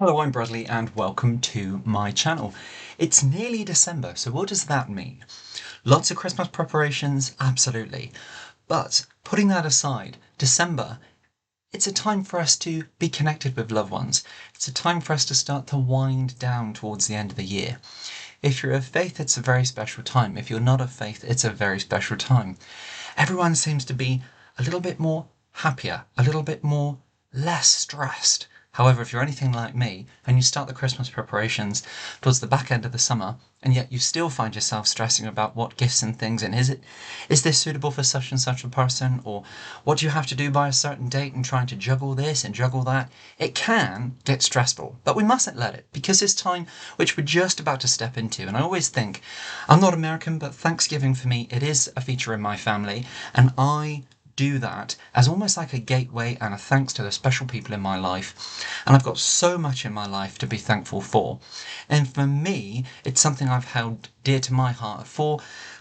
Hello, I'm Bradley and welcome to my channel. It's nearly December, so what does that mean? Lots of Christmas preparations? Absolutely. But putting that aside, December, it's a time for us to be connected with loved ones. It's a time for us to start to wind down towards the end of the year. If you're of faith, it's a very special time. If you're not of faith, it's a very special time. Everyone seems to be a little bit more happier, a little bit more less stressed. However, if you're anything like me and you start the Christmas preparations towards the back end of the summer, and yet you still find yourself stressing about what gifts and things and is this suitable for such and such a person, or what do you have to do by a certain date, and trying to juggle this and juggle that, it can get stressful. But we mustn't let it, because this time which we're just about to step into, and I always think, I'm not American, but Thanksgiving for me, it is a feature in my family, and I do that as almost like a gateway and a thanks to the special people in my life. And I've got so much in my life to be thankful for. And for me, it's something I've held dear to my heart for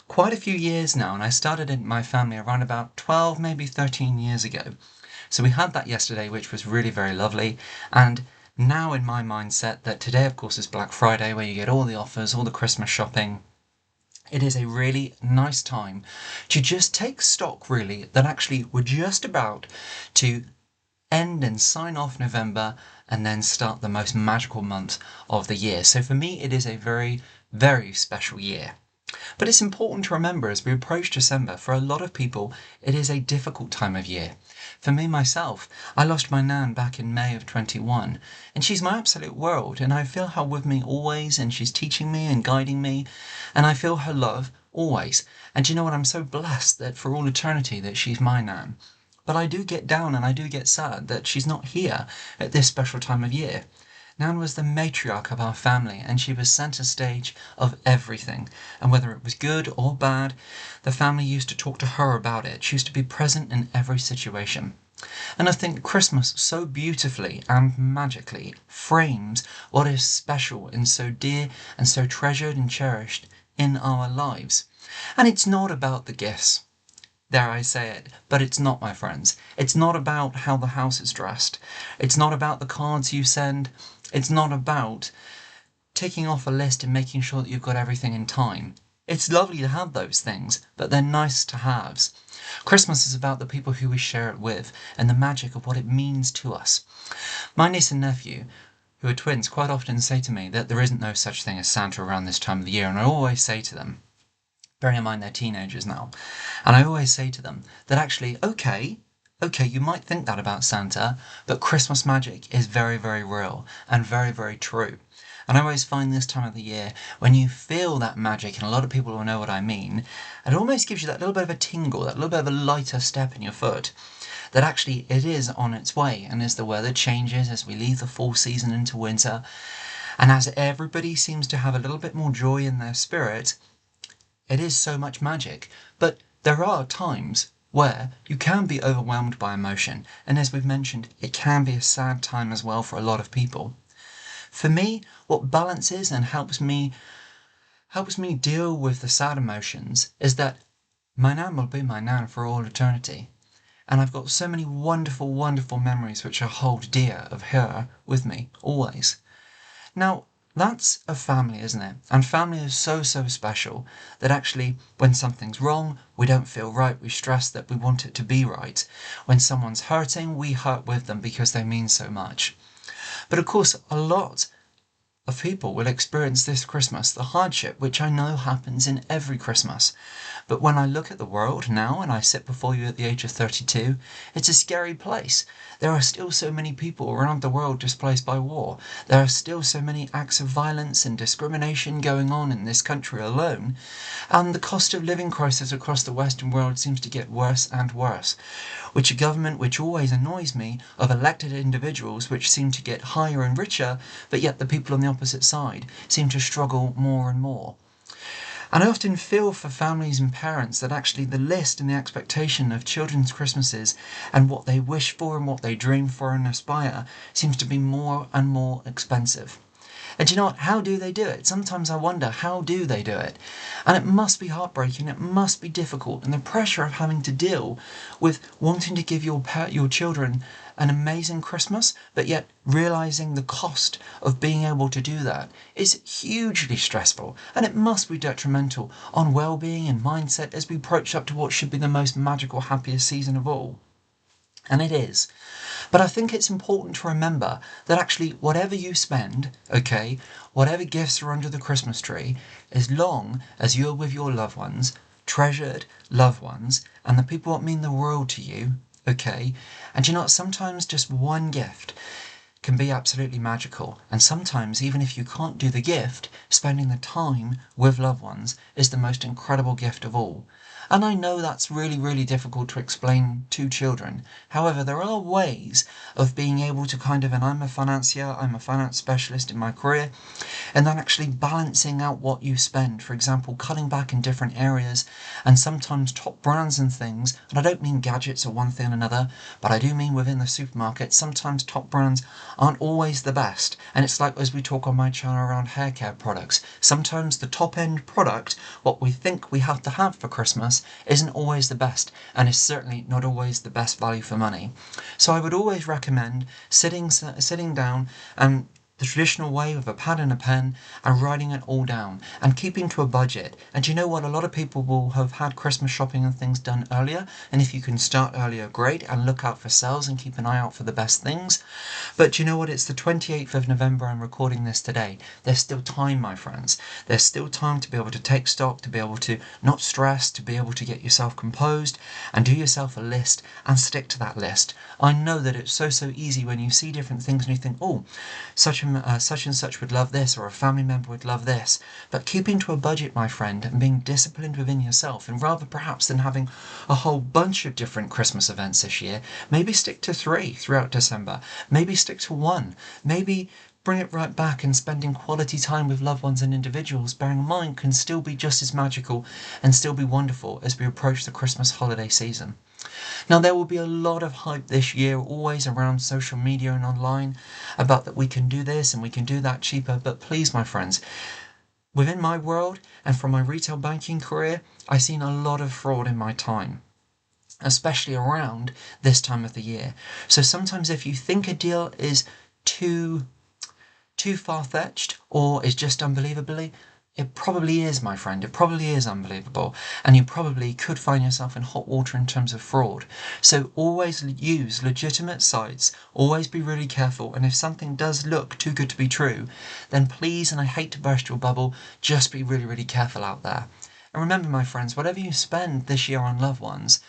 quite a few years now. And I started in my family around about 12, maybe 13 years ago. So we had that yesterday, which was really very lovely. And now in my mindset that today, of course, is Black Friday, where you get all the offers, all the Christmas shopping. It is a really nice time to just take stock, really, that actually we're just about to end and sign off November and then start the most magical month of the year. So for me, it is a very, very special year. But it's important to remember as we approach December, for a lot of people, it is a difficult time of year. For me, myself, I lost my nan back in May of 21, and she's my absolute world, and I feel her with me always, and she's teaching me and guiding me, and I feel her love always. And you know what? I'm so blessed that for all eternity that she's my nan. But I do get down and I do get sad that she's not here at this special time of year. Nan was the matriarch of our family, and she was centre stage of everything. And whether it was good or bad, the family used to talk to her about it. She used to be present in every situation. And I think Christmas so beautifully and magically frames what is special and so dear and so treasured and cherished in our lives. And it's not about the gifts. Dare I say it, but it's not, my friends. It's not about how the house is dressed. It's not about the cards you send. It's not about ticking off a list and making sure that you've got everything in time. It's lovely to have those things, but they're nice to haves. Christmas is about the people who we share it with and the magic of what it means to us. My niece and nephew, who are twins, quite often say to me that there isn't no such thing as Santa around this time of the year, and I always say to them, bearing in mind they're teenagers now, and I always say to them that actually, okay, you might think that about Santa, but Christmas magic is very, very real and very, very true. And I always find this time of the year, when you feel that magic, and a lot of people will know what I mean, it almost gives you that little bit of a tingle, that little bit of a lighter step in your foot, that actually it is on its way. And as the weather changes, as we leave the fall season into winter, and as everybody seems to have a little bit more joy in their spirit, it is so much magic. But there are times where you can be overwhelmed by emotion, and as we've mentioned, it can be a sad time as well for a lot of people. For me, what balances and helps me deal with the sad emotions is that my nan will be my nan for all eternity. And I've got so many wonderful, wonderful memories which I hold dear of her with me always. Now, that's a family, isn't it? And family is so, so special that actually, when something's wrong, we don't feel right, we stress that we want it to be right. When someone's hurting, we hurt with them because they mean so much. But of course, a lot of people will experience this Christmas the hardship, which I know happens in every Christmas. But when I look at the world now and I sit before you at the age of 32, it's a scary place. There are still so many people around the world displaced by war. There are still so many acts of violence and discrimination going on in this country alone. And the cost of living crisis across the Western world seems to get worse and worse, which a government which always annoys me, of elected individuals which seem to get higher and richer, but yet the people on the opposite side seem to struggle more and more. And I often feel for families and parents that actually the list and the expectation of children's Christmases and what they wish for and what they dream for and aspire seems to be more and more expensive. And do you know what? How do they do it? Sometimes I wonder, how do they do it? And it must be heartbreaking, it must be difficult, and the pressure of having to deal with wanting to give your children an amazing Christmas, but yet realizing the cost of being able to do that is hugely stressful, and it must be detrimental on well-being and mindset as we approach up to what should be the most magical, happiest season of all. And it is. But I think it's important to remember that actually whatever you spend, okay, whatever gifts are under the Christmas tree, as long as you're with your loved ones, treasured loved ones, and the people that mean the world to you, okay, and you know what, sometimes just one gift can be absolutely magical, and sometimes even if you can't do the gift, spending the time with loved ones is the most incredible gift of all. And I know that's really, really difficult to explain to children. However, there are ways of being able to and I'm a financier, I'm a finance specialist in my career, and then actually balancing out what you spend. For example, cutting back in different areas, and sometimes top brands and things, and I don't mean gadgets or one thing or another, but I do mean within the supermarket, sometimes top brands aren't always the best. And it's like as we talk on my channel around hair care products, sometimes the top end product, what we think we have to have for Christmas, isn't always the best, and is certainly not always the best value for money. So I would always recommend sitting down and the traditional way with a pad and a pen and writing it all down and keeping to a budget. And you know what? A lot of people will have had Christmas shopping and things done earlier, and if you can start earlier, great, and look out for sales and keep an eye out for the best things. But you know what? It's the 28th of November. I'm recording this today. There's still time, my friends. There's still time to be able to take stock, to be able to not stress, to be able to get yourself composed and do yourself a list and stick to that list. I know that it's so easy when you see different things and you think, oh, such and such would love this, or a family member would love this. But keeping to a budget, my friend, and being disciplined within yourself, and rather perhaps than having a whole bunch of different Christmas events this year, maybe stick to 3 throughout December, maybe stick to 1, maybe bring it right back, and spending quality time with loved ones and individuals, bearing in mind, can still be just as magical and still be wonderful as we approach the Christmas holiday season. Now, there will be a lot of hype this year, always around social media and online, about that we can do this and we can do that cheaper. But please, my friends, within my world and from my retail banking career, I've seen a lot of fraud in my time, especially around this time of the year. So sometimes if you think a deal is too far-fetched or is just unbelievably, it probably is, my friend. It probably is unbelievable, and you probably could find yourself in hot water in terms of fraud. So always use legitimate sites, always be really careful, and if something does look too good to be true, then please, and I hate to burst your bubble, just be really, really careful out there. And remember, my friends, whatever you spend this year on loved ones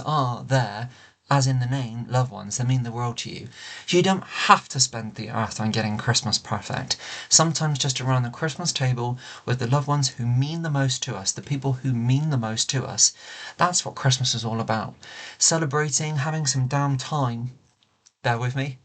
are there, as in the name, loved ones. They mean the world to you. You don't have to spend the earth on getting Christmas perfect. Sometimes just around the Christmas table with the loved ones who mean the most to us, the people who mean the most to us. That's what Christmas is all about. Celebrating, having some damn time. Bear with me.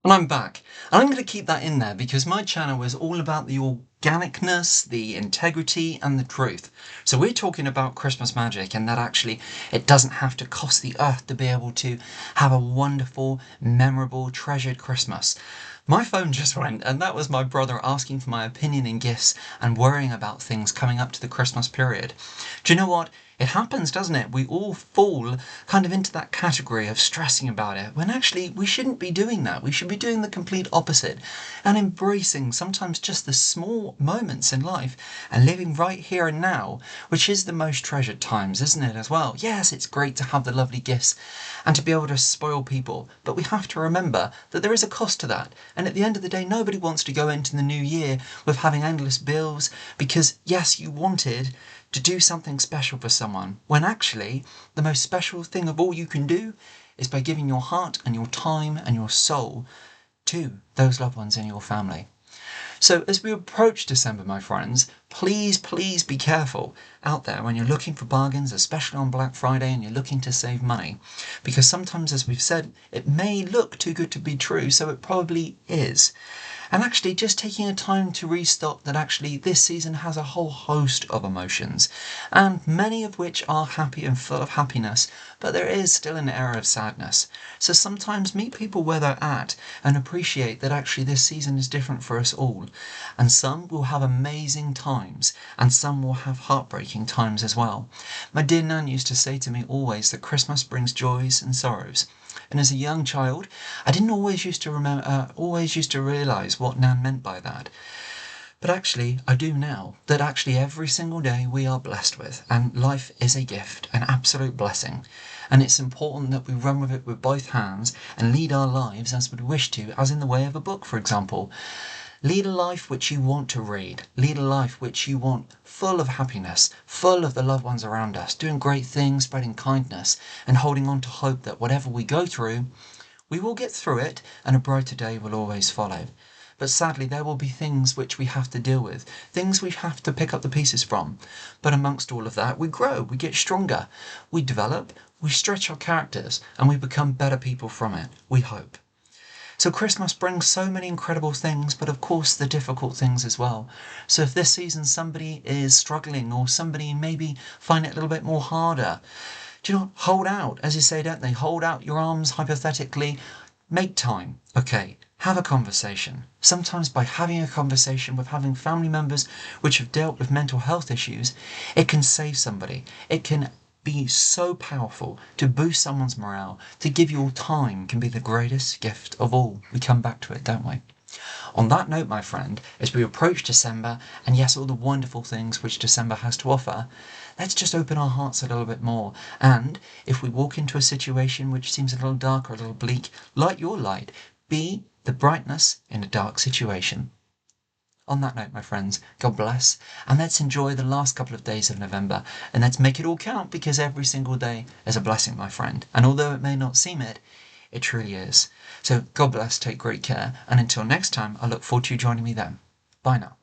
And I'm back. And I'm going to keep that in there because my channel is all about the organicness, the integrity, and the truth. So we're talking about Christmas magic, and that actually it doesn't have to cost the earth to be able to have a wonderful, memorable, treasured Christmas. My phone just went, and that was my brother asking for my opinion in gifts and worrying about things coming up to the Christmas period. Do you know what? It happens, doesn't it? We all fall kind of into that category of stressing about it, when actually we shouldn't be doing that. We should be doing the complete opposite and embracing sometimes just the small moments in life and living right here and now, which is the most treasured times, isn't it, as well? Yes, it's great to have the lovely gifts and to be able to spoil people, but we have to remember that there is a cost to that. And at the end of the day, nobody wants to go into the new year with having endless bills because, yes, you wanted to do something special for someone, when actually the most special thing of all you can do is by giving your heart and your time and your soul to those loved ones in your family. So as we approach December, my friends, please be careful out there when you're looking for bargains, especially on Black Friday, and you're looking to save money. Because sometimes, as we've said, it may look too good to be true, so it probably is. And actually just taking a time to restock that actually this season has a whole host of emotions, and many of which are happy and full of happiness, but there is still an air of sadness. So sometimes meet people where they're at and appreciate that actually this season is different for us all. And some will have amazing times, and some will have heartbreaking times as well. My dear Nan used to say to me always that Christmas brings joys and sorrows. And as a young child, I didn't always used to realise what Nan meant by that. But actually, I do now, that actually every single day we are blessed with, and life is a gift, an absolute blessing. And it's important that we run with it with both hands and lead our lives as we wish to, as in the way of a book, for example. Lead a life which you want to read. Lead a life which you want full of happiness, full of the loved ones around us, doing great things, spreading kindness, and holding on to hope that whatever we go through, we will get through it and a brighter day will always follow. But sadly, there will be things which we have to deal with, things we have to pick up the pieces from. But amongst all of that, we grow, we get stronger, we develop, we stretch our characters, and we become better people from it, we hope. So Christmas brings so many incredible things, but of course the difficult things as well. So if this season somebody is struggling, or somebody maybe find it a little bit more harder, do you know, hold out, as you say, don't they? Hold out your arms, hypothetically. Make time, okay? Have a conversation. Sometimes by having a conversation with having family members which have dealt with mental health issues, it can save somebody. It can be so powerful to boost someone's morale, to give your time can be the greatest gift of all. We come back to it, don't we? On that note, my friend, as we approach December, and yes, all the wonderful things which December has to offer, let's just open our hearts a little bit more. And if we walk into a situation which seems a little dark or a little bleak, light your light. Be the brightness in a dark situation. On that note, my friends, God bless, and let's enjoy the last couple of days of November, and let's make it all count, because every single day is a blessing, my friend. And although it may not seem it, it truly is. So God bless, take great care, and until next time, I look forward to you joining me then. Bye now.